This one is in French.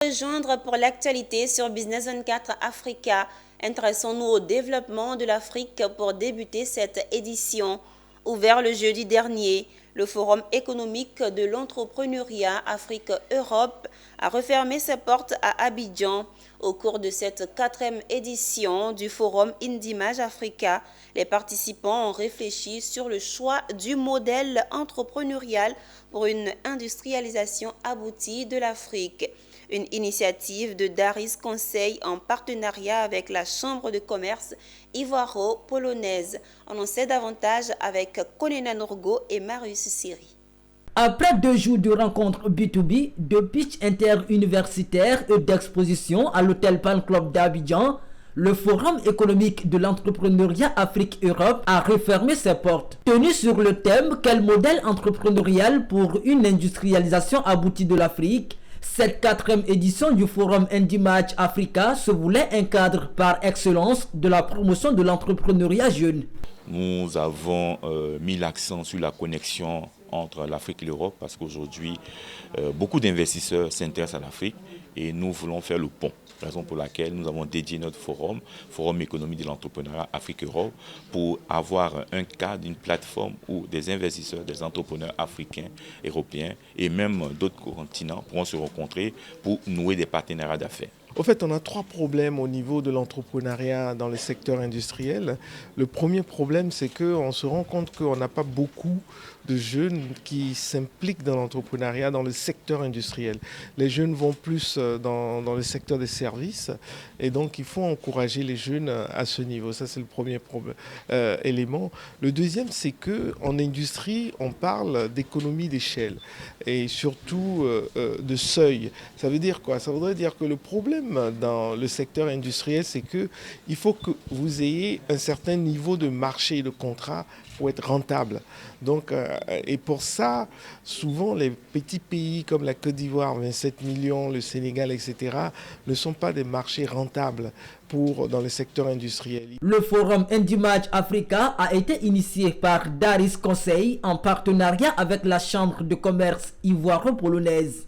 Rejoindre pour l'actualité sur Business 24 Africa. Intéressons-nous au développement de l'Afrique pour débuter cette édition. Ouvert le jeudi dernier, le Forum économique de l'entrepreneuriat Afrique-Europe a refermé ses portes à Abidjan. Au cours de cette 4e édition du Forum Indimage Africa, les participants ont réfléchi sur le choix du modèle entrepreneurial pour une industrialisation aboutie de l'Afrique. Une initiative de Daris Conseil en partenariat avec la Chambre de commerce ivoiro-polonaise. On en sait davantage avec Konena Norgo et Marius Siri. Après 2 jours de rencontres B2B, de pitch interuniversitaire et d'exposition à l'hôtel Pan Club d'Abidjan, le Forum économique de l'entrepreneuriat Afrique-Europe a refermé ses portes. Tenu sur le thème « Quel modèle entrepreneurial pour une industrialisation aboutie de l'Afrique ?» Cette 4e édition du Forum Indimage Africa se voulait un cadre par excellence de la promotion de l'entrepreneuriat jeune. Nous avons mis l'accent sur la connexion entre l'Afrique et l'Europe parce qu'aujourd'hui, beaucoup d'investisseurs s'intéressent à l'Afrique et nous voulons faire le pont. Raison pour laquelle nous avons dédié notre forum économique de l'entrepreneuriat Afrique-Europe, pour avoir un cadre, une plateforme où des investisseurs, des entrepreneurs africains, européens et même d'autres continents pourront se rencontrer pour nouer des partenariats d'affaires. Au fait, on a 3 problèmes au niveau de l'entrepreneuriat dans le secteur industriel. Le premier problème, c'est qu'on se rend compte qu'on n'a pas beaucoup de jeunes qui s'impliquent dans l'entrepreneuriat dans le secteur industriel. Les jeunes vont plus dans le secteur des services et donc il faut encourager les jeunes à ce niveau. Ça, c'est le premier élément. Le deuxième, c'est qu'en industrie, on parle d'économie d'échelle et surtout de seuil. Ça veut dire quoi? Ça voudrait dire que le problème dans le secteur industriel, c'est qu'il faut que vous ayez un certain niveau de marché et de contrat pour être rentable. Donc, et pour ça, souvent les petits pays comme la Côte d'Ivoire, 27 millions, le Sénégal, etc., ne sont pas des marchés rentables dans le secteur industriel. Le Forum Indimage Africa a été initié par Daris Conseil en partenariat avec la Chambre de commerce ivoiro-polonaise.